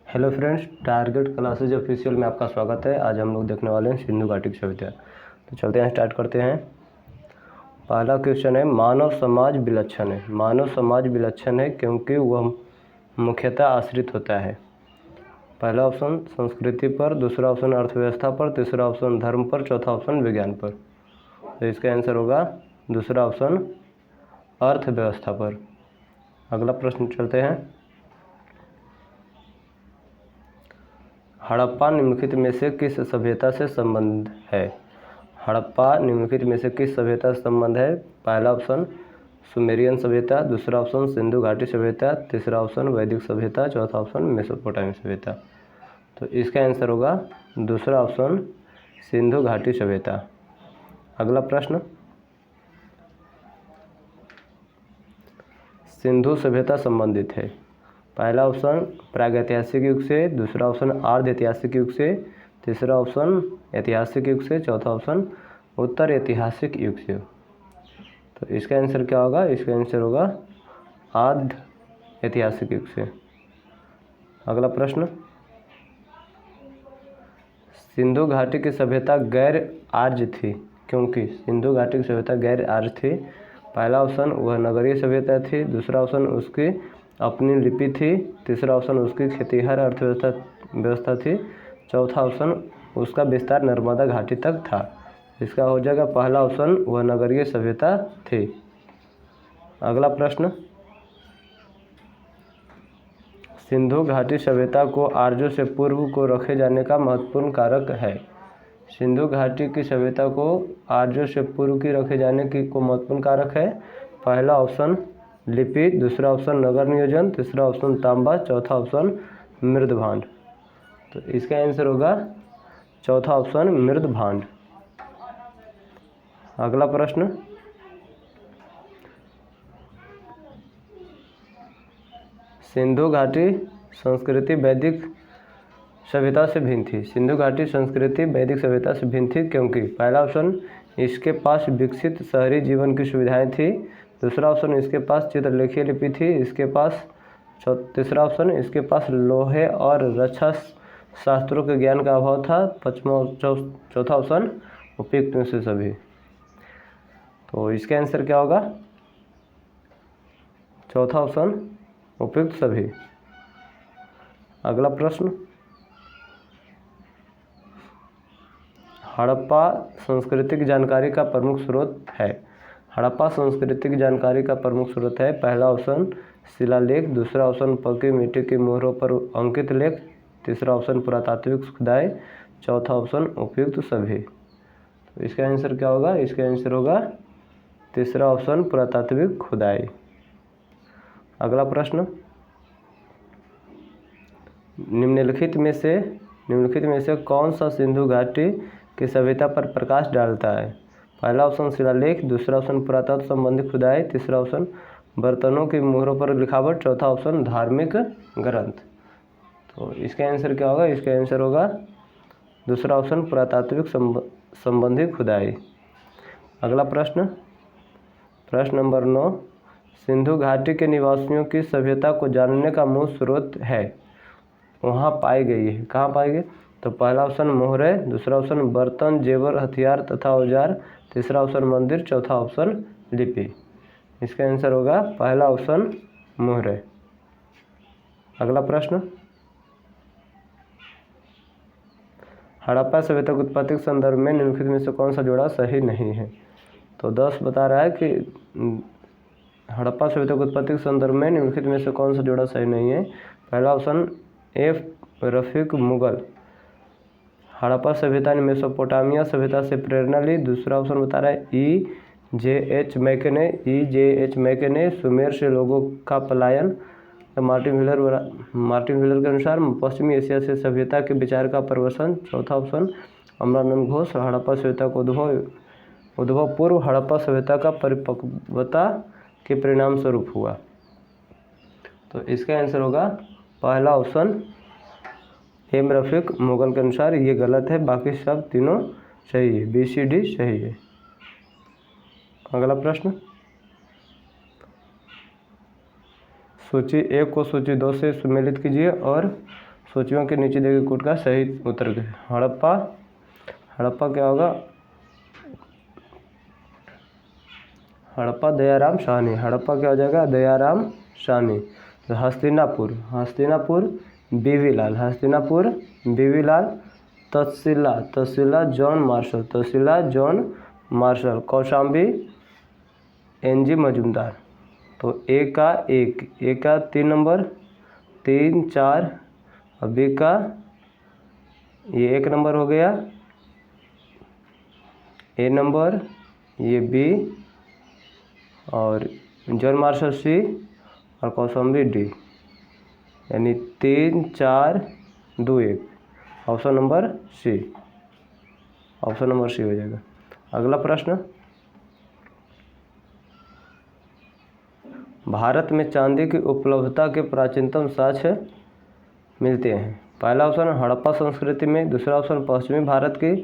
Hello friends, target classes official में आपका स्वागत है। आज हम लोग देखने वाले हैं सिंधु घाटी की सभ्यता। तो चलते हैं, स्टार्ट करते हैं। पहला क्वेश्चन है, मानव समाज विलक्षण है। मानव समाज विलक्षण है क्योंकि वह मुख्यतः आश्रित होता है। पहला ऑप्शन संस्कृति पर, दूसरा ऑप्शन अर्थव्यवस्था पर, तीसरा ऑप्शन धर्म पर, चौथा ऑप्शन विज्ञान पर। तो इसका आंसर होगा दूसरा ऑप्शन अर्थव्यवस्था पर। अगला प्रश्न चलते हैं। हड़प्पा निम्नलिखित में से किस सभ्यता से संबंध है? हड़प्पा निम्नलिखित में से किस सभ्यता से संबंध है? पहला ऑप्शन सुमेरियन सभ्यता, दूसरा ऑप्शन सिंधु घाटी सभ्यता, तीसरा ऑप्शन वैदिक सभ्यता, चौथा ऑप्शन मेसोपोटामिया सभ्यता। तो इसका आंसर होगा दूसरा ऑप्शन सिंधु घाटी सभ्यता। अगला प्रश्न, सिंधु सभ्यता संबंधित है। पहला ऑप्शन प्रागैतिहासिक युग से, दूसरा ऑप्शन आर्ध ऐतिहासिक युग से, तीसरा ऑप्शन ऐतिहासिक युग से, चौथा ऑप्शन उत्तर ऐतिहासिक युग से। तो इसका आंसर क्या होगा? इसका आंसर होगा आर्ध ऐतिहासिक युग से। अगला प्रश्न, सिंधु घाटी की सभ्यता गैर आर्य थी क्योंकि? सिंधु घाटी की सभ्यता गैर आर्य थी। पहला ऑप्शन वह नगरीय सभ्यता थी, दूसरा ऑप्शन उसकी अपनी लिपि थी, तीसरा ऑप्शन उसकी खेतिहर अर्थव्यवस्था थी, चौथा ऑप्शन उसका विस्तार नर्मदा घाटी तक था। इसका हो जाएगा पहला ऑप्शन वह नगरीय सभ्यता थी। अगला प्रश्न, सिंधु घाटी सभ्यता को आर्यों से पूर्व को रखे जाने का महत्वपूर्ण कारक है। सिंधु घाटी की सभ्यता को आर्यों से पूर्व की रखे जाने की को महत्वपूर्ण कारक है। पहला ऑप्शन लिपि, दूसरा ऑप्शन नगर नियोजन, तीसरा ऑप्शन तांबा, चौथा ऑप्शन मृदभांड। तो इसका आंसर होगा चौथा ऑप्शन मृदभांड। अगला प्रश्न, सिंधु घाटी संस्कृति वैदिक सभ्यता से भिन्न थी। सिंधु घाटी संस्कृति वैदिक सभ्यता से भिन्न थी क्योंकि? पहला ऑप्शन इसके पास विकसित शहरी जीवन की सुविधाएं थी, दूसरा ऑप्शन इसके पास चित्रलेखीय लिपि थी, इसके पास तीसरा ऑप्शन इसके पास लोहे और रक्षा शास्त्रों के ज्ञान का अभाव था, चौथा ऑप्शन उपयुक्त में से सभी। तो इसका आंसर क्या होगा? चौथा ऑप्शन उपयुक्त सभी। अगला प्रश्न, हड़प्पा संस्कृति की जानकारी का प्रमुख स्रोत है। हड़प्पा संस्कृति की जानकारी का प्रमुख स्रोत है। पहला ऑप्शन शिलालेख, दूसरा ऑप्शन पकी मिट्टी की मोहरों पर अंकित लेख, तीसरा ऑप्शन पुरातात्विक खुदाई, चौथा ऑप्शन उपयुक्त सभी। तो इसका आंसर क्या होगा? इसका आंसर होगा तीसरा ऑप्शन पुरातात्विक खुदाई। अगला प्रश्न, निम्नलिखित में से कौन सा सिंधु घाटी की सभ्यता पर प्रकाश डालता है? पहला ऑप्शन शिलालेख, दूसरा ऑप्शन पुरातत्व संबंधी खुदाई, तीसरा ऑप्शन बर्तनों की मोहरों पर लिखावट, चौथा ऑप्शन धार्मिक ग्रंथ। तो इसका आंसर क्या होगा? इसका आंसर होगा दूसरा ऑप्शन पुरातात्विक संबंधी खुदाई। अगला प्रश्न, प्रश्न नंबर 9, सिंधु घाटी के निवासियों की सभ्यता को जानने का मूल स्रोत है। वहाँ पाई गई है। कहाँ पाई गई? तो पहला ऑप्शन मोहरे, दूसरा ऑप्शन बर्तन, जेवर, हथियार तथा औजार, तीसरा ऑप्शन मंदिर, चौथा ऑप्शन लिपि। इसका आंसर होगा पहला ऑप्शन मोहरे। अगला प्रश्न, हड़प्पा सभ्यता की उत्पत्ति के संदर्भ में निम्नलिखित में से कौन सा जोड़ा सही नहीं है? तो 10 बता रहा है कि हड़प्पा सभ्यता की उत्पत्ति के संदर्भ में निम्नलिखित में से कौन सा जोड़ा सही नहीं है? पहला ऑप्शन एफ रफीक मुगल, हड़प्पा सभ्यता ने मेसोपोटामिया सभ्यता से प्रेरणा ली। दूसरा ऑप्शन बता रहा है ई.जे.एच. मैके ने सुमेर से लोगों का पलायन। मार्टिन व्हीलर के अनुसार पश्चिमी एशिया से सभ्यता के विचार का प्रवसन। चौथा ऑप्शन अमरानंद घोष, हड़प्पा सभ्यता को उद्भव पूर्व हड़प्पा सभ्यता का परिपक्वता के परिणाम स्वरूप हुआ। तो इसका आंसर होगा पहला ऑप्शन एम रफीक मुगल के अनुसार। ये गलत है, बाकी सब तीनों सही है, BCD सही है। अगला प्रश्न, सूची 1 को सूची 2 से सुमेलित कीजिए और सूचियों के नीचे दिए गए कोड का सही उत्तर हड़प्पा क्या होगा? हड़प्पा दयाराम साहनी। हड़प्पा क्या हो जाएगा? दयाराम साहनी। तो Hastinapur B B Lal. Takshashila John Marshall. Kaushambi NG Majumdar. तो ए का 3 नंबर, 3, 4 और बी का ये 1 नंबर हो गया, ए नंबर, ये बी और जॉन मार्शल सी और कौशाम्बी डी, यानी 3, 4, 2, 1। ऑप्शन नंबर सी हो जाएगा। अगला प्रश्न, भारत में चांदी की उपलब्धता के प्राचीनतम साक्ष्य मिलते हैं। पहला ऑप्शन हड़प्पा संस्कृति में, दूसरा ऑप्शन पश्चिमी भारत की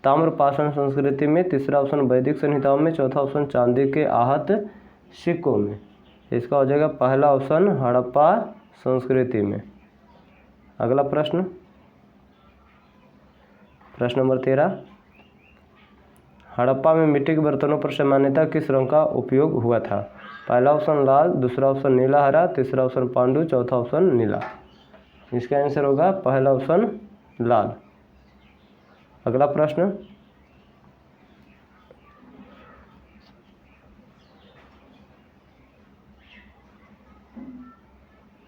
ताम्रपाषाण संस्कृति में, तीसरा ऑप्शन वैदिक संहिताओं में, चौथा ऑप्शन चांदी के आहत सिक्कों में। इसका हो जाएगा पहला ऑप्शन हड़प्पा संस्कृति में। अगला प्रश्न नंबर 13, हड़प्पा में मिट्टी के बर्तनों पर सामान्यतः किस रंग का उपयोग हुआ था? पहला ऑप्शन लाल, दूसरा ऑप्शन नीला हरा, तीसरा ऑप्शन पांडु, चौथा ऑप्शन नीला। इसका आंसर होगा पहला ऑप्शन लाल। अगला प्रश्न,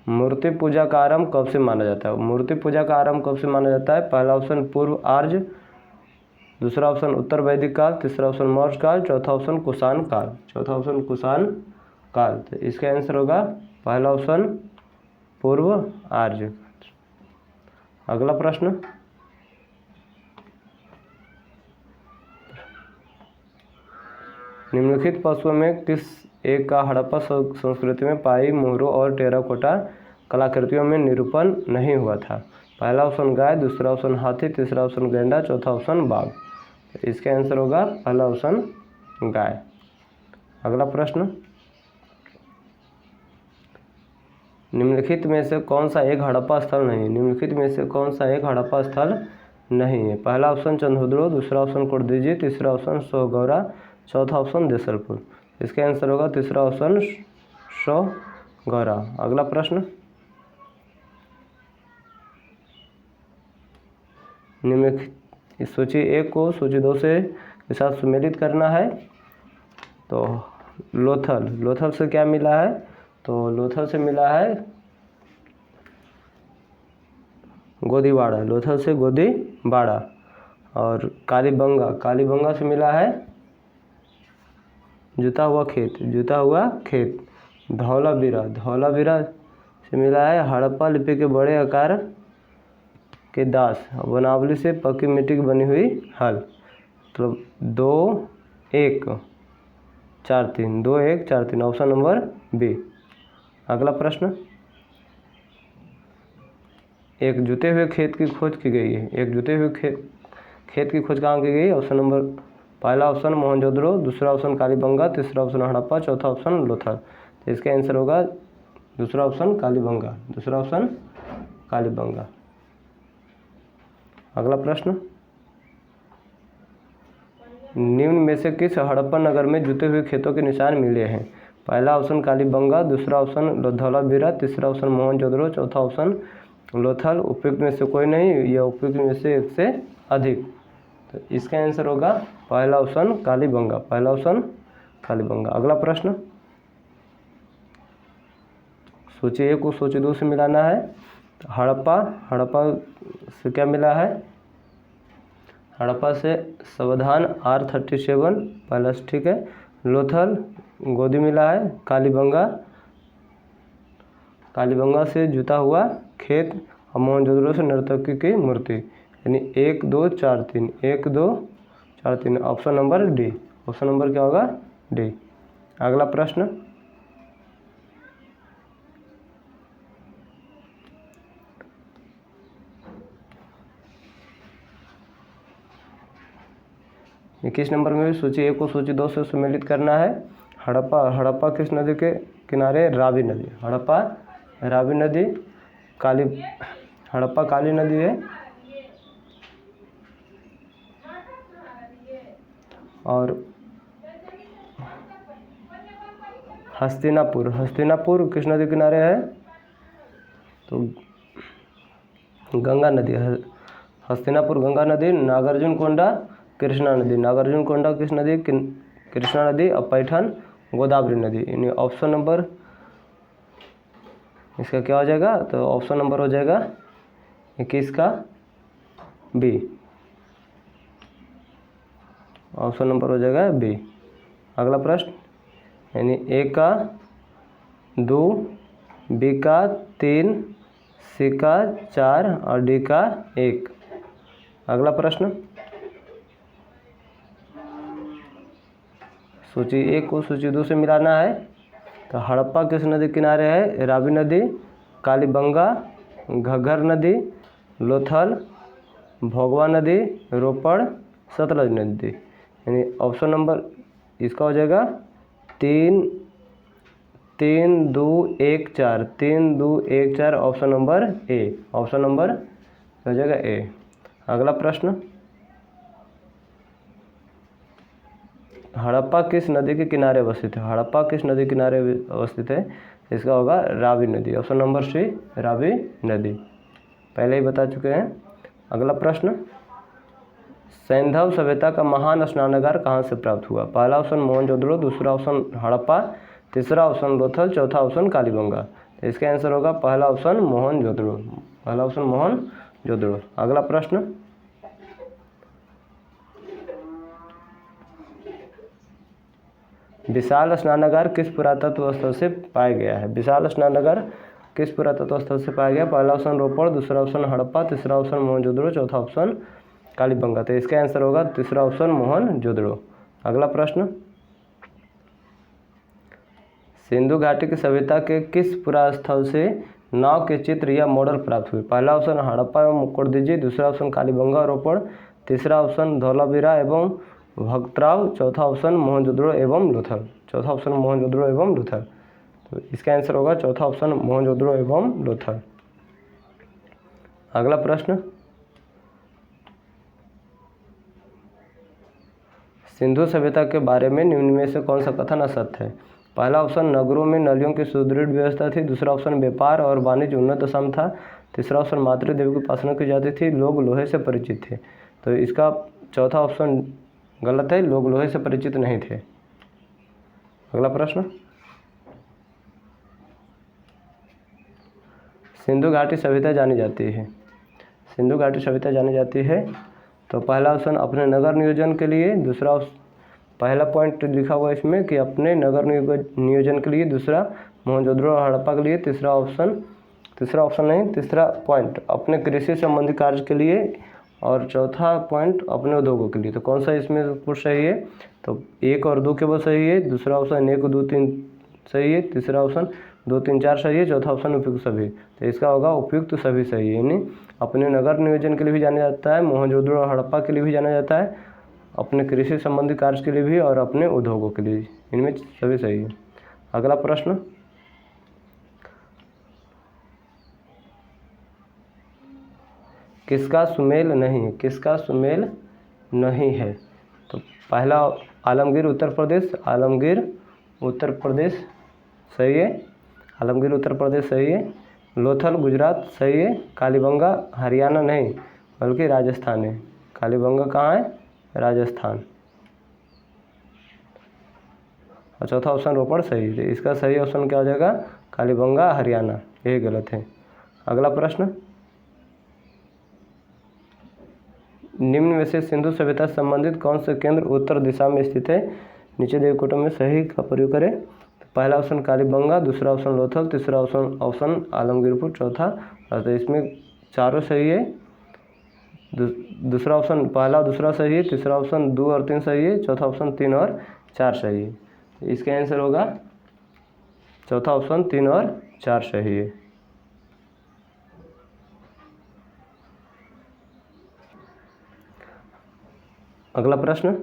मूर्ति पूजा का आरंभ कब से माना जाता है? मूर्ति पूजा का आरंभ कब से माना जाता है? पहला ऑप्शन पूर्व आर्य, दूसरा ऑप्शन उत्तर वैदिक काल, तीसरा ऑप्शन मौर्य काल, चौथा ऑप्शन कुषाण काल। तो इसका आंसर होगा पहला ऑप्शन पूर्व आर्य। अगला प्रश्न, निम्नलिखित पशुओं में किस एक का हड़प्पा संस्कृति में पाई मोहरों और टेराकोटा कलाकृतियों में निरूपण नहीं हुआ था? पहला ऑप्शन गाय, दूसरा ऑप्शन हाथी, तीसरा ऑप्शन गैंडा, चौथा ऑप्शन बाघ। इसका आंसर होगा पहला ऑप्शन गाय। अगला प्रश्न, निम्नलिखित में से कौन सा एक हड़प्पा स्थल नहीं है? पहला ऑप्शन चंद्रद्रोह, दूसरा ऑप्शन कुर्दिजी, तीसरा ऑप्शन सोहगौरा, चौथा ऑप्शन देसलपुर। इसका आंसर होगा तीसरा ऑप्शन सोहगौरा। अगला प्रश्न, निम्नलिखित सूची 1 को सूची 2 के साथ सम्मिलित करना है। तो लोथल से क्या मिला है? तो लोथल से मिला है गोदीवाड़ा। और कालीबंगा से मिला है जुता हुआ खेत। धौलावीरा से मिला है हड़प्पा लिपि के बड़े आकार के दास। वनावली से पक्की मिट्टी की बनी हुई हल। तो 2, 1, 4, 3 ऑप्शन नंबर बी। अगला प्रश्न, एक जुते हुए खेत की खोज की गई है। खेत की खोज कहाँ की गई? ऑप्शन नंबर पहला ऑप्शन मोहनजोदड़ो, दूसरा ऑप्शन कालीबंगा, तीसरा ऑप्शन हड़प्पा, चौथा ऑप्शन लोथल। तो इसका आंसर होगा दूसरा ऑप्शन कालीबंगा। अगला प्रश्न, निम्न में से किस हड़प्पा नगर में जुते हुए खेतों के निशान मिले हैं? पहला ऑप्शन कालीबंगा, दूसरा ऑप्शन धौलावीरा, तीसरा ऑप्शन मोहनजोदड़ो, चौथा ऑप्शन लोथल। उपयुक्त में से कोई नहीं, या उपयुक्त में से एक से अधिक। तो इसका आंसर होगा पहला ऑप्शन कालीबंगा। अगला प्रश्न, सूची 1 को सूची 2 से मिलाना है। हड़प्पा से क्या मिला है? हड़प्पा से सावधान R37 पहला ठीक है। लोथल गोदी मिला है। कालीबंगा से जुता हुआ खेत और मोहनजोदड़ो से नर्तकी की मूर्ति, यानी 1, 2, 4, 3 option number D. Option number क्या होगा? डी। अगला प्रश्न, किस नंबर में भी सूची 1 को सूची 2 से सम्मिलित करना है। हड़प्पा किस नदी के किनारे? रावी नदी। हड़प्पा काली नदी है। और हस्तिनापुर, हस्तिनापुर किस नदी किनारे है? तो गंगा नदी। हस्तिनापुर गंगा नदी। नागार्जुनकोंडा कृष्णा नदी। नागार्जुनकोंडा किस नदी? कृष्णा नदी। और पैठन गोदावरी नदी। यानी ऑप्शन नंबर इसका क्या हो जाएगा? तो ऑप्शन नंबर हो जाएगा 21 का बी। ऑप्शन नंबर हो जाएगा बी। अगला प्रश्न, यानी ए का 2, बी का 3, सी का 4 और डी का 1। अगला प्रश्न, सूची 1 को सूची 2 से मिलाना है। तो हड़प्पा किस नदी किनारे है? रावी नदी, कालीबंगा, घग्गर नदी, लोथल, भोगवा नदी, रोपड़, सतलज नदी। यानी ऑप्शन नंबर इसका हो जाएगा 3, 3, 2, 1, 4। 3, 2, 1, 4 option number A. Option number हो जाएगा ए। अगला प्रश्न, हड़प्पा किस नदी के किनारे अवस्थित है? हड़प्पा किस नदी किनारे अवस्थित है? इसका होगा रावी नदी। ऑप्शन नंबर सी, रावी नदी, पहले ही बता चुके हैं। अगला प्रश्न, सैंधव सभ्यता का महान स्नानागार कहाँ से प्राप्त हुआ? पहला ऑप्शन मोहनजोदड़ो, दूसरा ऑप्शन हड़प्पा, तीसरा ऑप्शन लोथल, चौथा ऑप्शन कालीबंगा। तो इसका आंसर होगा पहला ऑप्शन मोहनजोदड़ो। पहला ऑप्शन मोहनजोदड़ो। अगला प्रश्न, विशाल स्नानागार किस पुरातत्व स्थल से पाया गया है? विशाल स्नानागार किस पुरातत्व स्थल से पाया गया? पहला ऑप्शन रोपड़, दूसरा ऑप्शन हड़प्पा, तीसरा ऑप्शन मोहनजोदड़ो, चौथा ऑप्शन कालीबंगा। तो इसका आंसर होगा तीसरा ऑप्शन मोहनजोदड़ो। अगला प्रश्न, सिंधु घाटी की सभ्यता के किस पुरास्थल से नाव के चित्र या मॉडल प्राप्त हुए? पहला ऑप्शन हड़प्पा एवं मुक्कोडदीजी, दूसरा ऑप्शन कालीबंगा रोपड़, तीसरा ऑप्शन धौलावीरा एवं भक्तराव, चौथा ऑप्शन मोहनजोदड़ो एवं लोथल। चौथा ऑप्शन मोहनजोदड़ो एवं लोथल। तो इसका आंसर होगा चौथा ऑप्शन मोहनजोदड़ो एवं लोथल। अगला प्रश्न, सिंधु सभ्यता के बारे में निम्न में से कौन सा कथन असत्य है? पहला ऑप्शन नगरों में नलियों की सुदृढ़ व्यवस्था थी, दूसरा ऑप्शन व्यापार और वाणिज्य उन्नत दशा में था, तीसरा ऑप्शन मातृदेवी की उपासना की जाती थी, लोग लोहे से परिचित थे। तो इसका चौथा ऑप्शन गलत है, लोग लोहे से परिचित नहीं थे। अगला प्रश्न, सिंधु घाटी सभ्यता जानी जाती है। सिंधु घाटी सभ्यता जानी जाती है तो पहला ऑप्शन अपने नगर नियोजन के लिए, दूसरा पहला पॉइंट लिखा हुआ है इसमें कि अपने नगर नियोजन के लिए, दूसरा मोहनजोदड़ो और हड़प्पा के लिए, तीसरा पॉइंट अपने कृषि संबंधी कार्य के लिए और चौथा पॉइंट अपने उद्योगों के लिए। तो कौन सा इसमें कुछ सही है? तो 1 और 2 केवल सही है, दूसरा ऑप्शन 1, 2, 3 सही है, तीसरा ऑप्शन 2, 3, 4 सही है, चौथा ऑप्शन उपयुक्त सभी। तो इसका होगा उपयुक्त सभी सही है। यानी अपने नगर नियोजन के लिए भी जाना जाता है, मोहनजोदड़ो और हड़प्पा के लिए भी जाना जाता है, अपने कृषि संबंधी कार्य के लिए भी और अपने उद्योगों के लिए, इनमें सभी सही है। अगला प्रश्न, किसका सुमेल नहीं है? किसका सुमेल नहीं है? तो पहला आलमगीर उत्तर प्रदेश, आलमगीर उत्तर प्रदेश सही है, आलमगीर उत्तर प्रदेश सही है, लोथल गुजरात सही है, कालीबंगा हरियाणा नहीं बल्कि राजस्थान है। कालीबंगा कहाँ है? राजस्थान। और चौथा ऑप्शन रोपड़ सही है। इसका सही ऑप्शन क्या हो जाएगा? कालीबंगा हरियाणा, यही गलत है। अगला प्रश्न, निम्न में से सिंधु सभ्यता से संबंधित कौन से केंद्र उत्तर दिशा में स्थित है? नीचे दिए कोटों में सही का प्रयोग करें। तो पहला ऑप्शन कालीबंगा, दूसरा ऑप्शन लोथल, तीसरा ऑप्शन आलमगीरपुर, चौथा। तो इसमें चारों सही है। दूसरा ऑप्शन पहला और दूसरा सही है, तीसरा ऑप्शन 2 और 3 सही है, चौथा ऑप्शन 3 और 4 सही है। इसका आंसर होगा चौथा ऑप्शन 3 और 4 सही है। अगला प्रश्न,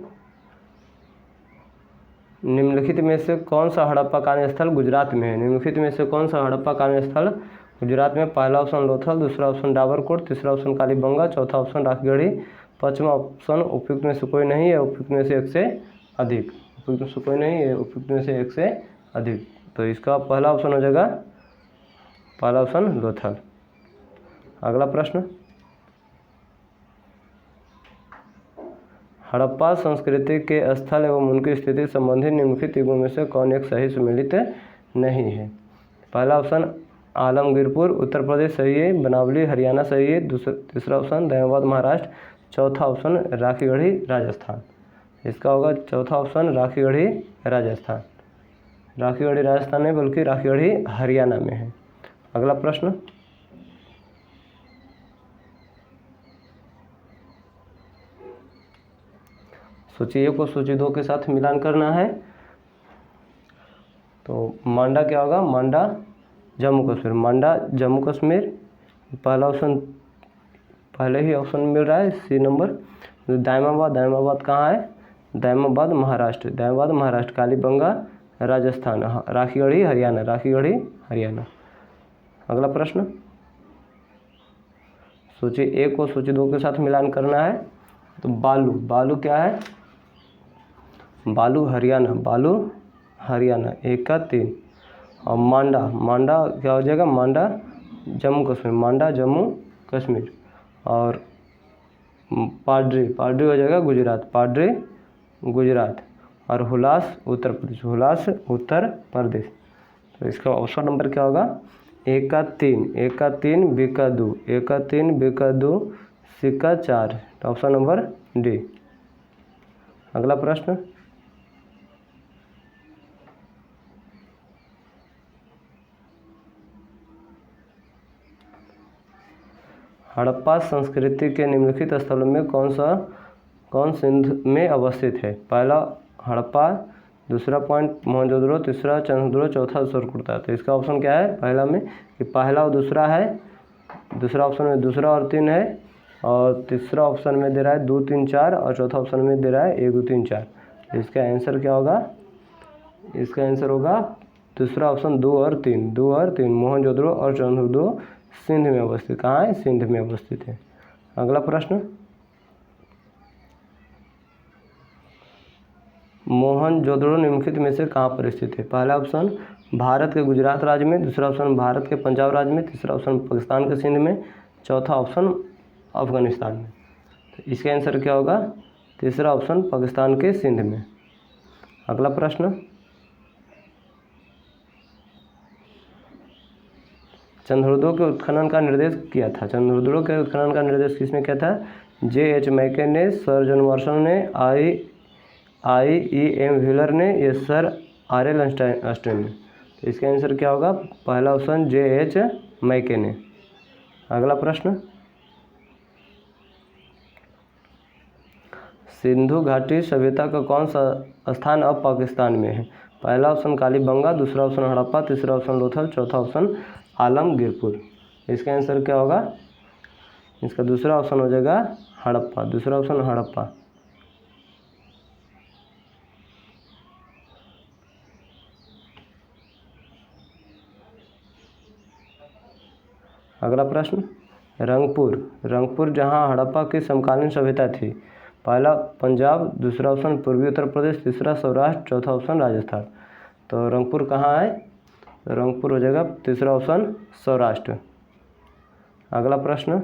निम्नलिखित में से कौन सा हड़प्पा कार्य स्थल गुजरात में है? निम्नलिखित में से कौन सा हड़प्पा कार्य स्थल गुजरात में पहला ऑप्शन लोथल, दूसरा ऑप्शन डाबरकोट, तीसरा ऑप्शन कालीबंगा, चौथा ऑप्शन राखीगढ़ी, पांचवा ऑप्शन उपयुक्त में से कोई नहीं है, उपयुक्त में से एक से अधिक, उपयुक्त में से कोई नहीं है, उपयुक्त में से एक से अधिक। तो इसका पहला ऑप्शन हो जाएगा, पहला ऑप्शन लोथल। अगला प्रश्न, हड़प्पा संस्कृति के स्थल एवं उनकी स्थिति संबंधी निम्नलिखित युगों में से कौन एक सही सुमेलित नहीं है। पहला ऑप्शन आलमगीरपुर उत्तर प्रदेश सही है, बनावली हरियाणा सही है, तीसरा ऑप्शन दयाबाद महाराष्ट्र, चौथा ऑप्शन राखीगढ़ी राजस्थान। इसका होगा चौथा ऑप्शन राखीगढ़ी राजस्थान। राखीगढ़ी राजस्थान नहीं बल्कि राखीगढ़ी हरियाणा में है। अगला प्रश्न, सूची 1 को सूची 2 के साथ मिलान करना है। तो मांडा क्या होगा, मांडा जम्मू कश्मीर, मांडा जम्मू कश्मीर, पहला ऑप्शन पहले ही ऑप्शन मिल रहा है सी नंबर। दायमाबाद, दायमाबाद कहाँ है, दायमाबाद महाराष्ट्र, दायमाबाद महाराष्ट्र, कालीबंगा राजस्थान, राखीगढ़ी हरियाणा, राखीगढ़ी हरियाणा। अगला प्रश्न, सूची 1 को सूची 2 के साथ मिलान करना है। तो बालू, बालू क्या है, बालू हरियाणा, बालू हरियाणा 1 का 3। और मांडा, मांडा क्या हो जाएगा, मांडा जम्मू कश्मीर, मांडा जम्मू कश्मीर। और पाड्री, पाड्री हो जाएगा गुजरात, पाड्री गुजरात। और हुलास उत्तर प्रदेश, हुलास उत्तर प्रदेश। तो इसका ऑप्शन नंबर क्या होगा, 1 का 3, 1 का 3, बी का 2, 1 का 3, बी का 2, सी का 4। तो ऑप्शन नंबर डी। अगला प्रश्न, हड़प्पा संस्कृति के निम्नलिखित स्थलों में कौन सिंध में अवस्थित है। पहला हड़प्पा, दूसरा पॉइंट मोहनजोदड़ो, तीसरा चंद्रदुर्ग, चौथा सोरकुर्ता। तो इसका ऑप्शन क्या है, पहला में कि पहला और दूसरा है, दूसरा ऑप्शन में दूसरा और 3 है, और तीसरा ऑप्शन में दे रहा है 2, 3, 4, और चौथा ऑप्शन में दे रहा है 1, 2, 3, 4। इसका आंसर क्या होगा, इसका आंसर होगा दूसरा ऑप्शन 2 और 3, 2 और 3, मोहनजोदड़ो और चंद्रदुर्ग सिंध में अवस्थित, कहाँ है, सिंध में अवस्थित है। अगला प्रश्न, मोहनजोदड़ो निम्नलिखित में से कहाँ पर स्थित है। पहला ऑप्शन भारत के गुजरात राज्य में, दूसरा ऑप्शन भारत के पंजाब राज्य में, तीसरा ऑप्शन पाकिस्तान के सिंध में, चौथा ऑप्शन अफगानिस्तान में। तो इसका आंसर क्या होगा, तीसरा ऑप्शन पाकिस्तान के सिंध में। अगला प्रश्न, चंद्रदुर्ग के उत्खनन का निर्देश किया था। चंद्रदुर्ग के उत्खनन का निर्देश किसने किया था, J.H. मैके ने, सर जॉन मार्शल ने, I.E.M. व्हीलर ने, या सर R.L. अस्टिन ने। तो इसका आंसर क्या होगा, पहला ऑप्शन J.H. मैके ने। अगला प्रश्न, सिंधु घाटी सभ्यता का कौन सा स्थान अब पाकिस्तान में है। पहला ऑप्शन कालीबंगा, दूसरा ऑप्शन हड़प्पा, तीसरा ऑप्शन लोथल, चौथा ऑप्शन आलमगीरपुर। इसका आंसर क्या होगा, इसका दूसरा ऑप्शन हो जाएगा हड़प्पा, दूसरा ऑप्शन हड़प्पा। अगला प्रश्न, रंगपुर, रंगपुर जहां हड़प्पा की समकालीन सभ्यता थी। पहला पंजाब, दूसरा ऑप्शन पूर्वी उत्तर प्रदेश, तीसरा सौराष्ट्र, चौथा ऑप्शन राजस्थान। तो रंगपुर कहाँ है, रंगपुर हो जाएगा तीसरा ऑप्शन सौराष्ट्र। अगला प्रश्न,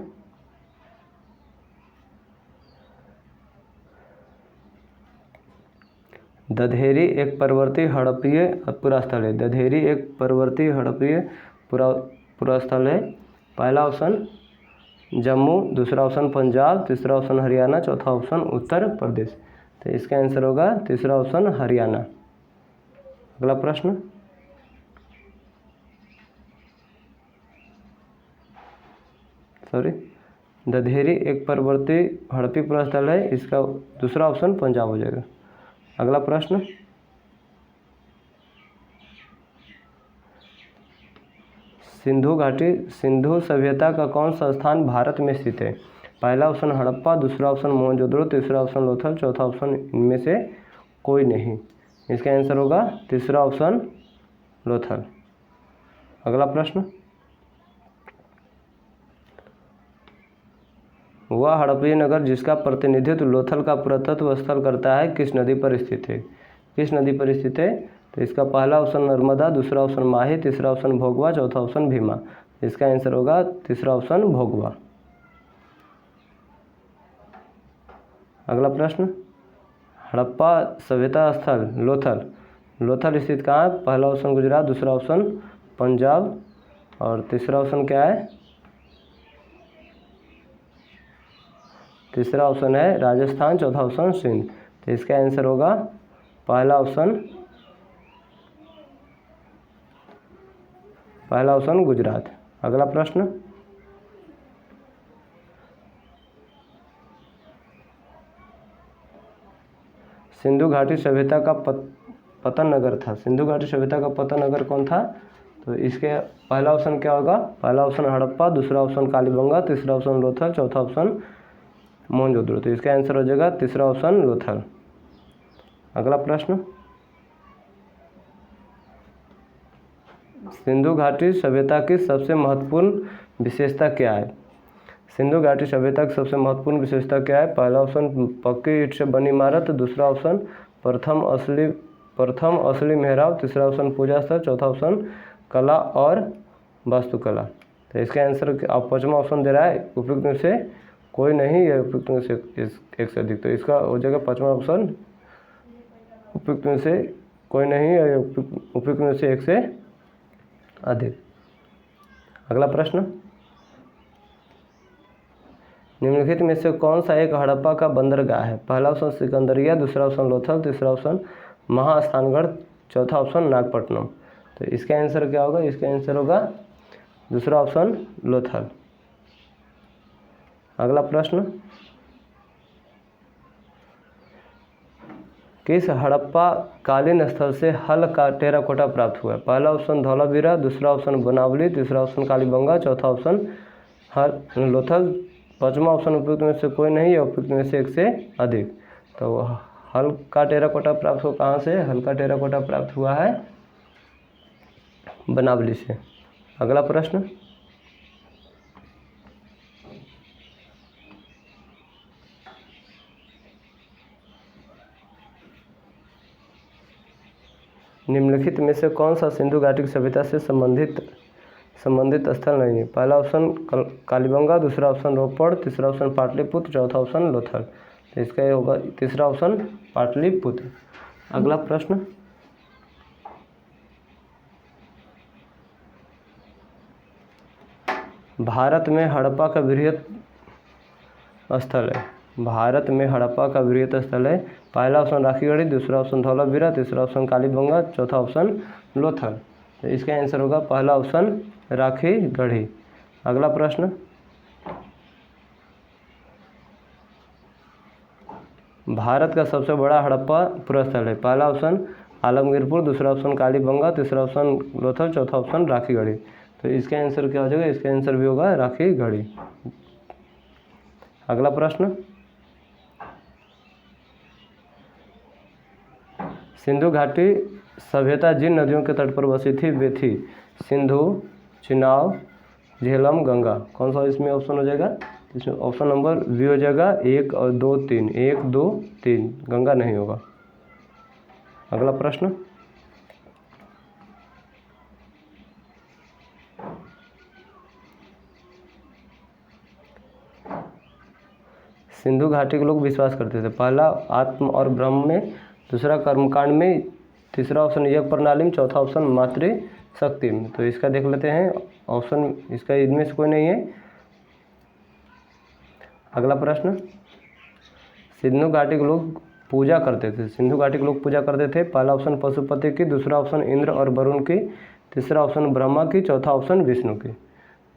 दधेरी एक पर्वतीय हड़प्पीय पुरा स्थल है। दधेरी एक पर्वतीय हड़प्पीय पुरा स्थल है। पहला ऑप्शन जम्मू, दूसरा ऑप्शन पंजाब, तीसरा ऑप्शन हरियाणा, चौथा ऑप्शन उत्तर प्रदेश। तो इसका आंसर होगा तीसरा ऑप्शन हरियाणा। अगला प्रश्न, दधेरी एक पर्वतीय हड़प्पी पुरा स्थल है, इसका दूसरा ऑप्शन पंजाब हो जाएगा। अगला प्रश्न, सिंधु घाटी सिंधु सभ्यता का कौन सा स्थान भारत में स्थित है। पहला ऑप्शन हड़प्पा, दूसरा ऑप्शन मोहनजोदड़ो, तीसरा ऑप्शन लोथल, चौथा ऑप्शन इनमें से कोई नहीं। इसका आंसर होगा तीसरा ऑप्शन लोथल। अगला प्रश्न, वह हड़प्पी नगर जिसका प्रतिनिधित्व लोथल का पुरातत्व स्थल करता है किस नदी पर स्थित है? किस नदी पर स्थित है? तो इसका पहला ऑप्शन नर्मदा, दूसरा ऑप्शन माही, तीसरा ऑप्शन भोगवा, चौथा ऑप्शन भीमा। इसका आंसर होगा तीसरा ऑप्शन भोगवा। अगला प्रश्न, हड़प्पा सभ्यता स्थल लोथल, लोथल स्थित कहाँ है? पहला ऑप्शन गुजरात, दूसरा ऑप्शन पंजाब और तीसरा ऑप्शन क्या है? तीसरा ऑप्शन है राजस्थान, चौथा ऑप्शन सिंध। तो इसका आंसर होगा पहला ऑप्शन गुजरात। अगला प्रश्न, सिंधु घाटी सभ्यता का पतन नगर था। सिंधु घाटी सभ्यता का पतन नगर कौन था? तो इसके पहला ऑप्शन क्या होगा? पहला ऑप्शन हड़प्पा, दूसरा ऑप्शन कालीबंगा, तीसरा ऑप्शन लोथल, चौथा ऑप्शन मोहनजोदड़ो। तो इसका आंसर हो जाएगा तीसरा ऑप्शन लोथल। अगला प्रश्न, सिंधु घाटी सभ्यता की सबसे महत्वपूर्ण विशेषता क्या है? सिंधु घाटी सभ्यता की सबसे महत्वपूर्ण विशेषता क्या है? पहला ऑप्शन पक्की ईंट से बनी इमारत, दूसरा ऑप्शन प्रथम असली मेहराब, तीसरा ऑप्शन पूजा स्थल, चौथा ऑप्शन कला और वास्तुकला। तो इसका आंसर पांचवा ऑप्शन दे रहा है उपयुक्त में से कोई नहीं या उपयुक्त में से एक से अधिक। तो इसका हो जाएगा पांचवा ऑप्शन उपयुक्त में से कोई नहीं या उपयुक्त में से एक से अधिक। अगला प्रश्न, निम्नलिखित में से कौन सा एक हड़प्पा का बंदरगाह है? पहला ऑप्शन सिकंदरिया, दूसरा ऑप्शन लोथल, तीसरा ऑप्शन महास्थानगढ़, चौथा ऑप्शन नागपट्टनम। तो इसका आंसर क्या होगा? इसका आंसर होगा दूसरा ऑप्शन लोथल। अगला प्रश्न, किस हड़प्पा कालीन स्थल से हल का टेराकोटा प्राप्त हुआ है? पहला ऑप्शन धौलावीरा, दूसरा ऑप्शन बनावली, तीसरा ऑप्शन कालीबंगा, चौथा ऑप्शन लोथल, पांचवा ऑप्शन उपयुक्त में से कोई नहीं या उपयुक्त में से एक से अधिक। तो हल का टेराकोटा प्राप्त हो कहाँ से? हल का टेराकोटा प्राप्त हुआ है बनावली से। अगला प्रश्न, निम्नलिखित में से कौन सा सिंधु घाटी की सभ्यता से संबंधित स्थल नहीं है? पहला ऑप्शन कालीबंगा, दूसरा ऑप्शन रोपड़, तीसरा ऑप्शन पाटलिपुत्र, चौथा ऑप्शन लोथल। तो इसका ये होगा तीसरा ऑप्शन पाटलिपुत्र। अगला प्रश्न, भारत में हड़प्पा का वृहत स्थल है। भारत में हड़प्पा का वृहत स्थल है। पहला ऑप्शन राखीगढ़ी, दूसरा ऑप्शन धौलावीरा, तीसरा ऑप्शन कालीबंगा, चौथा ऑप्शन लोथल। तो इसका आंसर होगा पहला ऑप्शन राखीगढ़ी। अगला प्रश्न, भारत का सबसे बड़ा हड़प्पा पुरस्थल है। पहला ऑप्शन आलमगीरपुर, दूसरा ऑप्शन कालीबंगा, तीसरा ऑप्शन लोथल, चौथा ऑप्शन राखीगढ़ी। तो इसका आंसर क्या हो जाएगा? इसका आंसर भी होगा राखीगढ़ी। अगला प्रश्न, सिंधु घाटी सभ्यता जिन नदियों के तट पर बसी थी वे थी सिंधु, चिनाब, झेलम, गंगा। कौन सा इसमें ऑप्शन हो जाएगा? इसमें ऑप्शन नंबर बी हो जाएगा 1 और 2 3। 1 2 3 गंगा नहीं होगा। अगला प्रश्न, सिंधु घाटी के लोग विश्वास करते थे। पहला आत्म और ब्रह्म में, दूसरा कर्मकांड में, तीसरा ऑप्शन यज्ञ प्रणाली में, चौथा ऑप्शन मातृशक्ति में। तो इसका देख लेते हैं ऑप्शन, इसका इनमें से कोई नहीं है। अगला प्रश्न, सिंधु घाटी के लोग पूजा करते थे। सिंधु घाटी के लोग पूजा करते थे। पहला ऑप्शन पशुपति की, दूसरा ऑप्शन इंद्र और वरुण की, तीसरा ऑप्शन ब्रह्मा की, चौथा ऑप्शन विष्णु की।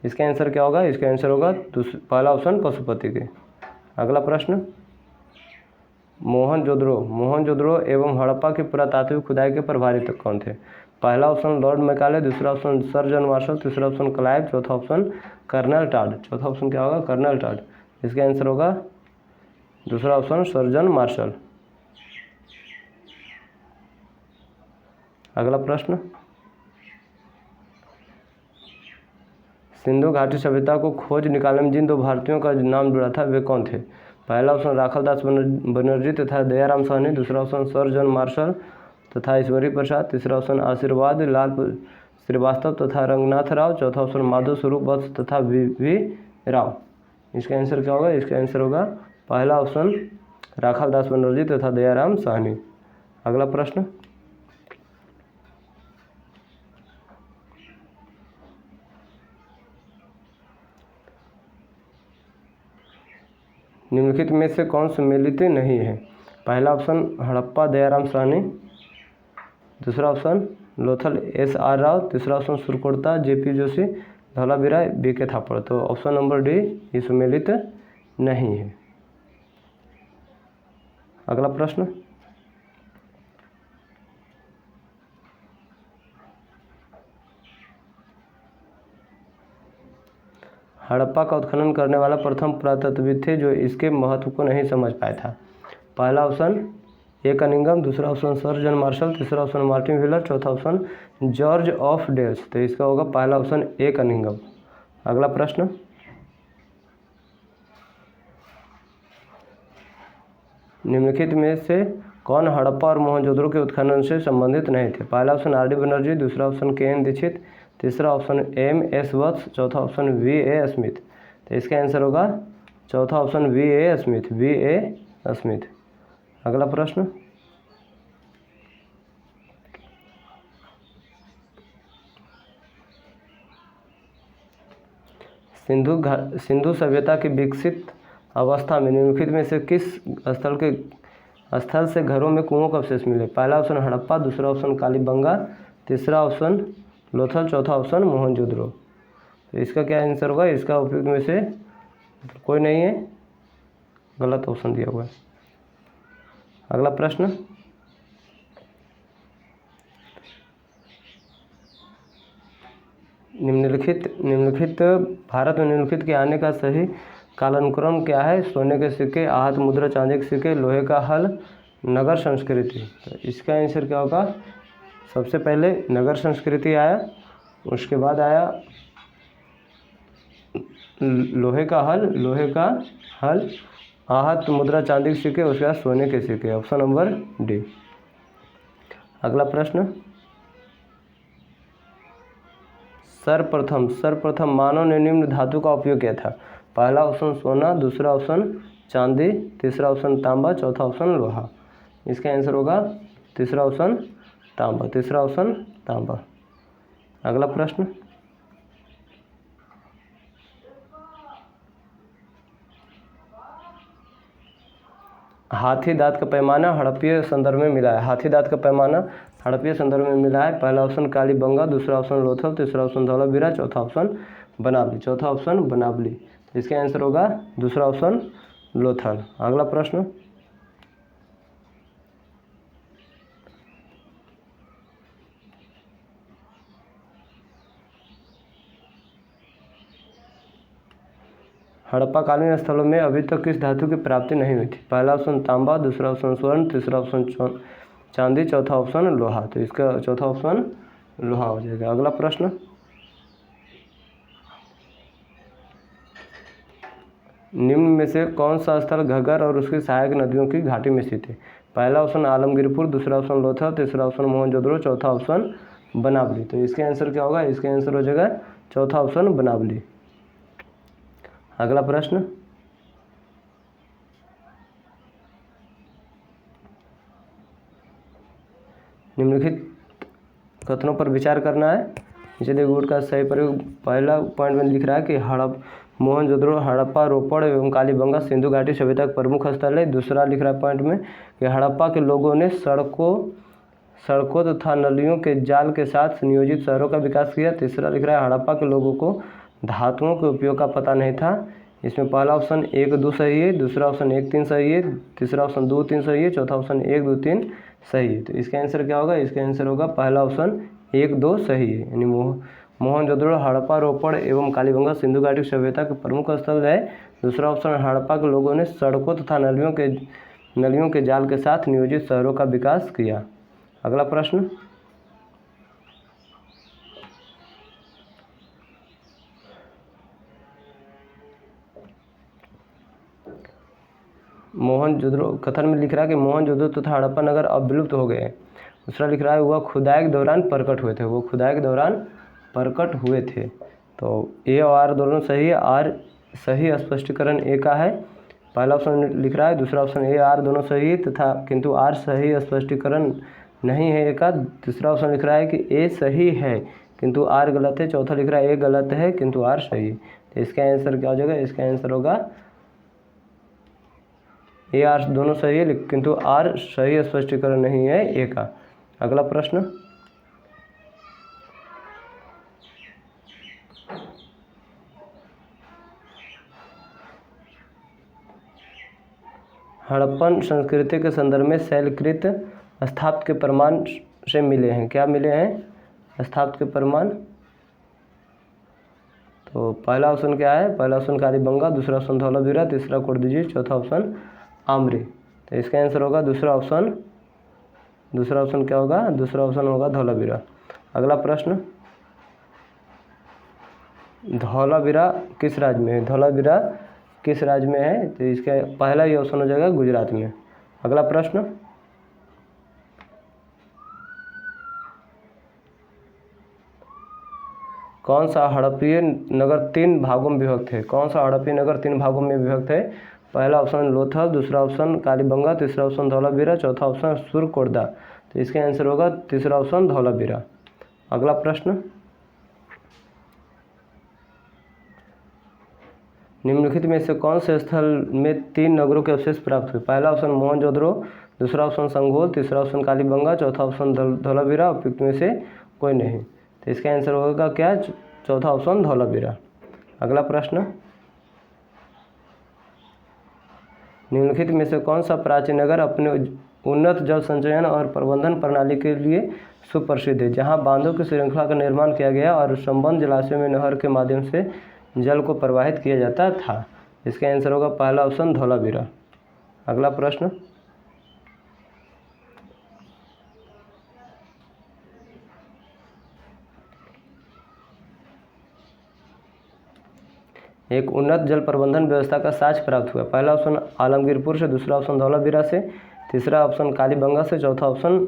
इसका आंसर क्या होगा? इसका आंसर होगा पहला ऑप्शन पशुपति के। अगला प्रश्न, मोहनजोदड़ो एवं हड़प्पा की पुरातात्विक खुदाई के प्रभारी कौन थे? पहला ऑप्शन लॉर्ड मैकाले, दूसरा ऑप्शन सर जॉन मार्शल, तीसरा ऑप्शन क्लाइव, चौथा ऑप्शन कर्नल टॉड। चौथा ऑप्शन क्या होगा? Colonel Tod. इसका आंसर होगा दूसरा ऑप्शन सर जॉन मार्शल। अगला प्रश्न, सिंधु घाटी सभ्यता को खोज निकालने में जिन 2 भारतीयों का नाम जुड़ा था वे कौन थे? पहला ऑप्शन राखालदास बनर्जी तथा दयाराम साहनी, दूसरा ऑप्शन सर जॉन मार्शल तथा ईश्वरी प्रसाद, तीसरा ऑप्शन आशीर्वाद लाल श्रीवास्तव तथा रंगनाथ राव, चौथा ऑप्शन माधव स्वरूप वत्स तथा वी राव। इसका आंसर क्या होगा? इसका आंसर होगा पहला ऑप्शन राखालदास बनर्जी तथा दयाराम साहनी। अगला प्रश्न, निम्नलिखित में से कौन सम्मिलित नहीं है? पहला ऑप्शन हड़प्पा दयाराम साहनी, दूसरा ऑप्शन लोथल SR राव, तीसरा option Surkotada JP Joshi, Dholavira BK Thapar. तो ऑप्शन नंबर डी ये सम्मिलित नहीं है। अगला प्रश्न, हड़प्पा का उत्खनन करने वाला प्रथम पुरातत्वविद थे जो इसके महत्व को नहीं समझ पाया था। पहला ऑप्शन ए कनिंगम, दूसरा ऑप्शन सर जॉन मार्शल, तीसरा ऑप्शन मार्टिन व्हीलर, चौथा ऑप्शन जॉर्ज ऑफ डेल्स। तो इसका होगा पहला ऑप्शन ए कनिंगम। अगला प्रश्न, निम्नलिखित में से कौन हड़प्पा और मोहनजोदड़ो के उत्खनन से संबंधित नहीं थे? पहला ऑप्शन RD बनर्जी, दूसरा ऑप्शन KN दीक्षित, तीसरा ऑप्शन MS वत्स, चौथा ऑप्शन VA स्मिथ। तो इसका आंसर होगा चौथा ऑप्शन VA स्मिथ। अगला प्रश्न, सिंधु सभ्यता की विकसित अवस्था में निम्नलिखित में से किस स्थल से घरों में कुओं का अवशेष मिले? पहला ऑप्शन हड़प्पा, दूसरा ऑप्शन कालीबंगा, तीसरा ऑप्शन लोथल, चौथा ऑप्शन मोहनजोदड़ो। तो इसका क्या आंसर होगा? इसका उपयुक्त में से कोई नहीं है, गलत ऑप्शन दिया हुआ है। अगला प्रश्न, निम्नलिखित भारत में निम्नलिखित के आने का सही कालानुक्रम क्या है? सोने के सिक्के, आहत मुद्रा, चांदी के सिक्के, लोहे का हल, नगर संस्कृति। तो इसका आंसर क्या होगा? सबसे पहले नगर संस्कृति आया, उसके बाद आया लोहे का हल, आहत मुद्रा, चांदी के सिक्के, उसके बाद सोने के सिक्के। Option number D. अगला प्रश्न, सर्वप्रथम मानव ने निम्न धातु का उपयोग किया था? पहला ऑप्शन सोना, दूसरा ऑप्शन चांदी, तीसरा ऑप्शन तांबा, चौथा ऑप्शन लोहा। इसका आंसर होगा तीसरा ऑप्शन तांबा। अगला प्रश्न, हाथी दांत का पैमाना हड़प्पीय संदर्भ में मिला है। हाथी दांत का पैमाना हड़प्पीय संदर्भ में मिला है। पहला ऑप्शन कालीबंगा, दूसरा ऑप्शन लोथल, तीसरा ऑप्शन धौलावीरा, चौथा ऑप्शन बनावली। इसका आंसर होगा दूसरा ऑप्शन लोथल। अगला प्रश्न, हड़प्पाकालीन स्थलों में अभी तक किस धातु की प्राप्ति नहीं हुई थी? पहला ऑप्शन तांबा, दूसरा ऑप्शन स्वर्ण, तीसरा ऑप्शन चांदी, चौथा ऑप्शन लोहा। तो इसका चौथा ऑप्शन लोहा हो जाएगा। अगला प्रश्न, निम्न में से कौन सा स्थल घग्गर और उसकी सहायक नदियों की घाटी में स्थित है? पहला ऑप्शन आलमगीरपुर, दूसरा ऑप्शन लोथल, तीसरा ऑप्शन मोहनजोदड़ो, चौथा ऑप्शन बनावली। तो इसका आंसर क्या होगा? इसका आंसर हो जाएगा चौथा ऑप्शन बनावली। अगला प्रश्न, निम्नलिखित कथनों पर विचार करना है। नीचे देखिए गुड़ का सही प्रयोग। पहला पॉइंट में लिख रहा है कि मोहनजोदड़ो, हड़प्पा, रोपड़ एवं कालीबंगा सिंधु घाटी सभ्यता का प्रमुख स्थल है। दूसरा लिख रहा है पॉइंट में कि हड़प्पा के लोगों ने सड़कों तथा नलियों के जाल के साथ नियोजित शहरों का विकास किया। तीसरा लिख रहा है हड़प्पा के लोगों को धातुओं के उपयोग का पता नहीं था। इसमें पहला ऑप्शन 1, 2 सही है, दूसरा ऑप्शन 1, 3 सही है, तीसरा ऑप्शन 2, 3 सही है, चौथा ऑप्शन 1, 2, 3 सही है। तो इसका आंसर क्या होगा? इसका आंसर होगा पहला ऑप्शन 1, 2 सही है। यानी मोहनजोदड़ो, हड़प्पा, रोपड़ एवं कालीबंगा सिंधु घाटी सभ्यता के प्रमुख स्थल है। दूसरा ऑप्शन हड़प्पा के लोगों ने सड़कों तथा नलियों के जाल के साथ नियोजित शहरों का विकास किया। अगला प्रश्न, मोहनजोदड़ो कथन में लिख रहा है कि मोहनजोदड़ो तथा हड़प्पा नगर अब विलुप्त हो गए हैं। दूसरा लिख रहा है वह खुदाई के दौरान प्रकट हुए थे, वो खुदाई के दौरान प्रकट हुए थे। तो ए और आर दोनों सही है। आर सही स्पष्टीकरण ए का है। पहला ऑप्शन लिख रहा है, दूसरा ऑप्शन ए आर दोनों सही है तथा किंतु आर सही स्पष्टीकरण नहीं है ए का। तीसरा ऑप्शन लिख रहा है कि ए सही है किंतु आर गलत है। चौथा लिख रहा है ए गलत है किंतु आर सही है। तो इसका आंसर क्या हो जाएगा? इसका आंसर होगा ए आर दोनों सही है किंतु आर सही स्पष्टीकरण नहीं है ए का। अगला प्रश्न, हड़प्पन संस्कृति के संदर्भ में शैलकृत स्थापत्य के प्रमाण से मिले हैं। क्या मिले हैं? स्थापत्य के प्रमाण। तो पहला ऑप्शन क्या है? पहला ऑप्शन कालीबंगा, दूसरा ऑप्शन धौलावीरा, तीसरा कोडदिजी, चौथा ऑप्शन आमरी। तो इसका आंसर होगा दूसरा ऑप्शन। दूसरा ऑप्शन क्या होगा? दूसरा ऑप्शन होगा धौलावीरा। अगला प्रश्न, धौलावीरा किस राज्य में है? धौलावीरा किस राज्य में है? तो इसका पहला ही ऑप्शन हो जाएगा गुजरात में। अगला प्रश्न, कौन सा हड़प्पीय नगर 3 भागों में विभक्त है? कौन सा हड़प्पीय नगर 3 भागों में विभक्त है? पहला ऑप्शन लोथल, दूसरा ऑप्शन कालीबंगा, तीसरा ऑप्शन धौलावीरा, चौथा ऑप्शन सुरकोटदा। तो इसका आंसर होगा तीसरा ऑप्शन धौलावीरा। अगला प्रश्न, निम्नलिखित में से कौन से स्थल में 3 नगरों के अवशेष प्राप्त हुए? पहला ऑप्शन मोहनजोदड़ो, दूसरा ऑप्शन संघोल, तीसरा ऑप्शन कालीबंगा, चौथा ऑप्शन धौलावीरा। उपयुक्त में से कोई नहीं। तो इसका आंसर होगा क्या? चौथा ऑप्शन धौलावीरा। अगला प्रश्न, निम्नलिखित में से कौन सा प्राचीन नगर अपने उन्नत जल संचयन और प्रबंधन प्रणाली के लिए सुप्रसिद्ध है, जहां बांधों की श्रृंखला का निर्माण किया गया और संबद्ध जलाशयों में नहर के माध्यम से जल को प्रवाहित किया जाता था? इसका आंसर होगा पहला ऑप्शन धौलावीरा। अगला प्रश्न, एक उन्नत जल प्रबंधन व्यवस्था का साक्ष्य प्राप्त हुआ? पहला ऑप्शन आलमगीरपुर से, दूसरा ऑप्शन धौलावीरा से, तीसरा ऑप्शन कालीबंगा से, चौथा ऑप्शन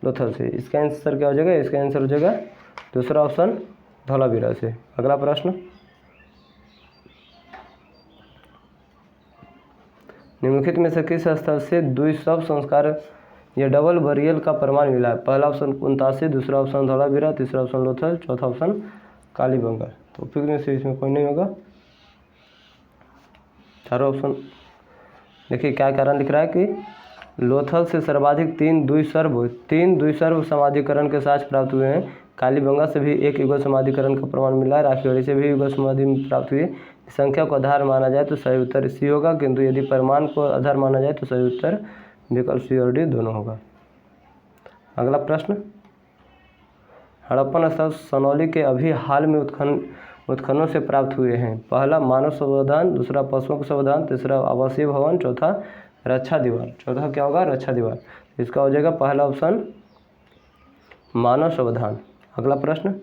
लोथल से। इसका आंसर क्या हो जाएगा? इसका आंसर हो जाएगा दूसरा ऑप्शन धौलावीरा से। अगला प्रश्न, निम्नलिखित में से किस स्थल से द्विशव संस्कार या डबल बरियल का प्रमाण मिला है? पहला ऑप्शन 89, दूसरा ऑप्शन धौलावीरा, तीसरा ऑप्शन लोथल, चौथा ऑप्शन कालीबंगा। तो उपयुक्त में से इसमें कोई नहीं होगा। चारों ऑप्शन देखिए क्या कारण लिख रहा है कि लोथल से सर्वाधिक 3 द्विसर्व समाधिकरण के साक्ष्य प्राप्त हुए हैं। कालीबंगा से भी 1 युगल समाधिकरण का प्रमाण मिला है। राखीवाड़ी से भी युगल समाधि प्राप्त हुई है। संख्या को आधार माना जाए तो सही उत्तर सी होगा, किंतु यदि प्रमाण को आधार माना जाए तो सही उत्तर विकल्प सी और डी दोनों होगा। अगला प्रश्न, हड़प्पन स्थल सनौली के अभी हाल में उत्खननों से प्राप्त हुए हैं। पहला मानव संवर्धन, दूसरा पशुओं का संवर्धन, तीसरा आवासीय भवन, चौथा रक्षा दीवार। चौथा क्या होगा? रक्षा दीवार। इसका हो जाएगा पहला ऑप्शन मानव संवर्धन। अगला प्रश्न,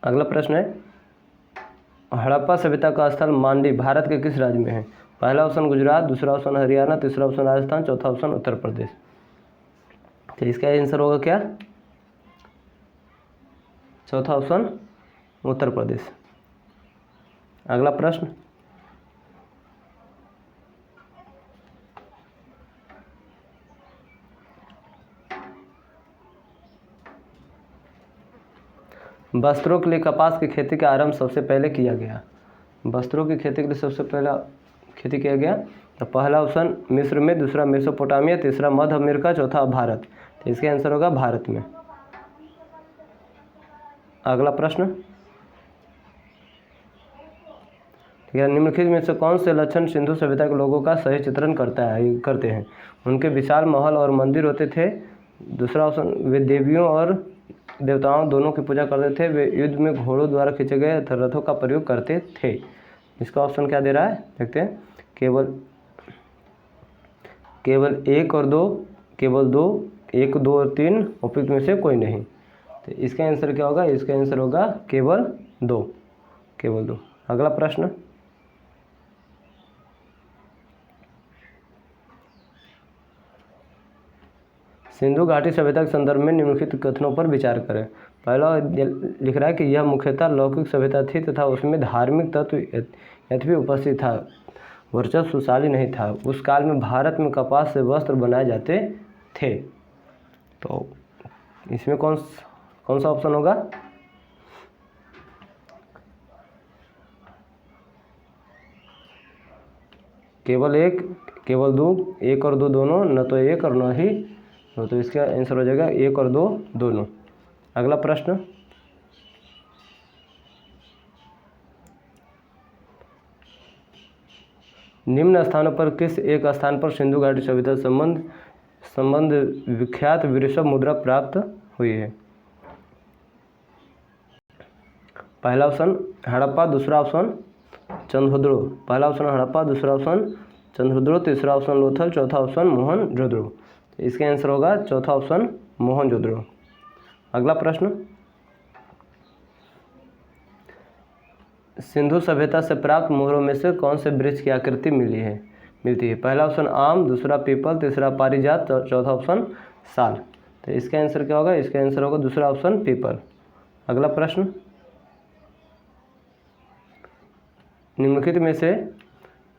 अगला प्रश्न है, हड़प्पा सभ्यता का स्थल मांडी भारत के किस राज्य में है? पहला ऑप्शन गुजरात, दूसरा ऑप्शन हरियाणा, तीसरा ऑप्शन राजस्थान, चौथा ऑप्शन उत्तर प्रदेश। तो इसका आंसर होगा क्या? चौथा ऑप्शन उत्तर प्रदेश। अगला प्रश्न, वस्त्रों के लिए कपास की खेती का आरंभ सबसे पहले किया गया? वस्त्रों की खेती के लिए सबसे पहला खेती किया गया तो पहला ऑप्शन मिस्र में, दूसरा मेसोपोटामिया, तीसरा मध्य अमेरिका, चौथा भारत। तो इसका आंसर होगा भारत में। अगला प्रश्न, ठीक है, निम्नलिखित में से कौन से लक्षण सिंधु सभ्यता के लोगों का सही चित्रण करते हैं? उनके विशाल महल और मंदिर होते थे। दूसरा ऑप्शन वे देवियों और देवताओं दोनों की पूजा करते थे। वे युद्ध में घोड़ों द्वारा खींचे गए रथों का प्रयोग करते थे। इसका ऑप्शन क्या दे रहा है देखते हैं। केवल 1 और 2, केवल 2, 1, 2 और 3। उपयुक्त में से कोई नहीं। तो इसका आंसर क्या होगा, इसका आंसर होगा केवल 2, केवल 2। अगला प्रश्न, सिंधु घाटी सभ्यता के संदर्भ में निम्नलिखित कथनों पर विचार करें। पहला लिख रहा है कि यह मुख्यतः लौकिक सभ्यता थी तथा उसमें धार्मिक तत्व यद्यपि उपस्थित था, वर्चस्वशाली नहीं था। उस काल में भारत में कपास से वस्त्र बनाए जाते थे। तो इसमें कौन सा ऑप्शन होगा, केवल 1, केवल 2, 1 और 2 दोनों, न तो 1 और न ही 2। तो इसका आंसर हो जाएगा 1 और 2 दोनों। अगला प्रश्न, निम्न स्थानों पर किस एक स्थान पर सिंधु घाटी सभ्यता संबंध विख्यात वृषभ मुद्रा प्राप्त हुई है। पहला ऑप्शन हड़प्पा, दूसरा ऑप्शन चंद्रद्रो। पहला ऑप्शन हड़प्पा, दूसरा ऑप्शन चंद्रद्रो, तीसरा ऑप्शन लोथल, चौथा ऑप्शन मोहनजोदड़ो। तो इसका आंसर होगा चौथा ऑप्शन मोहनजोदड़ो। अगला प्रश्न, सिंधु सभ्यता से प्राप्त मोहरों में से कौन से वृक्ष की आकृति मिलती है। पहला ऑप्शन आम, दूसरा पीपल, तीसरा पारिजात, चौथा ऑप्शन साल। तो इसका आंसर क्या होगा, इसका आंसर होगा दूसरा ऑप्शन पीपल। अगला प्रश्न, निम्नलिखित में से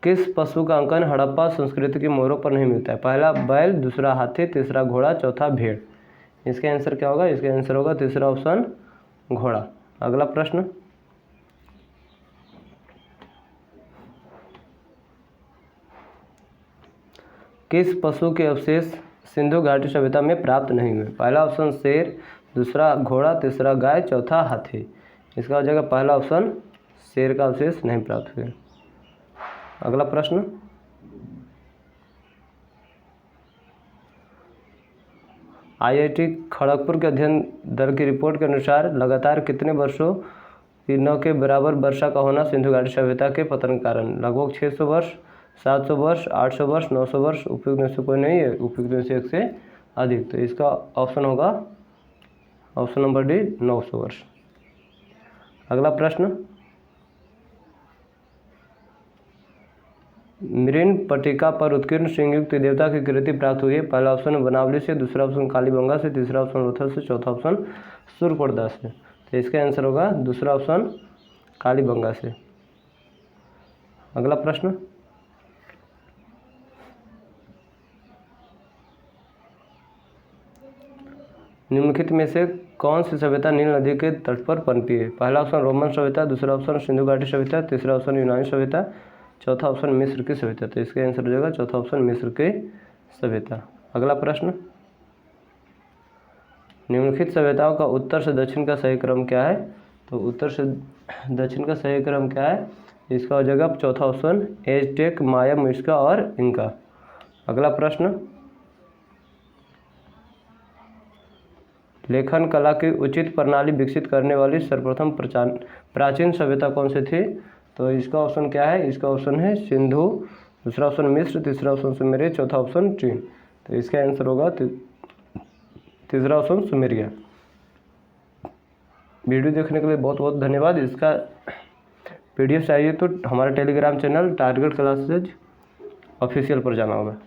किस पशु का अंकन हड़प्पा संस्कृति की मोहरों पर नहीं मिलता है। पहला बैल, दूसरा हाथी, तीसरा घोड़ा, चौथा भेड़। इसका आंसर क्या होगा, इसका आंसर होगा तीसरा ऑप्शन घोड़ा। अगला प्रश्न, किस पशु के अवशेष सिंधु घाटी सभ्यता में प्राप्त नहीं हुए। पहला ऑप्शन शेर, दूसरा घोड़ा, तीसरा गाय, चौथा हाथी। इसका हो जाएगा पहला ऑप्शन शेर का अवशेष नहीं प्राप्त हुए। अगला प्रश्न, IIT खड़गपुर के अध्ययन दल की रिपोर्ट के अनुसार लगातार कितने वर्षों की न के बराबर वर्षा का होना सिंधु घाटी सभ्यता के पतन के कारण। लगभग 600 वर्ष, 700 वर्ष, 800 वर्ष, 900 वर्ष। उपयुक्त में से कोई नहीं है, उपयुक्त में से 1 से अधिक। तो इसका ऑप्शन होगा ऑप्शन नंबर डी, 900 वर्ष। अगला प्रश्न, मृण पट्टिका पर उत्कीर्ण सिंहयुक्त देवता की कृति प्राप्त हुई है। पहला ऑप्शन बनावली से, दूसरा ऑप्शन कालीबंगा से, तीसरा ऑप्शन लोथल से, चौथा ऑप्शन सूर्यकोटदा से। तो इसका आंसर होगा दूसरा ऑप्शन कालीबंगा से। अगला प्रश्न, निम्नलिखित में से कौन सी सभ्यता नील नदी के तट पर पनपी है। पहला ऑप्शन रोमन सभ्यता, दूसरा ऑप्शन सिंधु घाटी सभ्यता, तीसरा ऑप्शन यूनानी सभ्यता, चौथा ऑप्शन मिस्र की सभ्यता। तो इसका आंसर हो जाएगा चौथा ऑप्शन मिस्र की सभ्यता। अगला प्रश्न, निम्नलिखित सभ्यताओं का उत्तर से दक्षिण का सही क्रम क्या है। तो उत्तर से दक्षिण का सही क्रम क्या है, इसका हो जाएगा चौथा ऑप्शन एज़टेक, माया, मुइस्का और इंका। अगला प्रश्न, लेखन कला की उचित प्रणाली विकसित करने वाली सर्वप्रथम प्राचीन सभ्यता कौन सी थी। तो इसका ऑप्शन क्या है, इसका ऑप्शन है सिंधु, दूसरा ऑप्शन मिस्र, तीसरा ऑप्शन सुमेरिया, चौथा ऑप्शन चीन। तो इसका आंसर होगा तीसरा ऑप्शन सुमेरिया। वीडियो देखने के लिए बहुत बहुत धन्यवाद। इसका PDF चाहिए तो हमारे Telegram channel target classes official पर जाना होगा।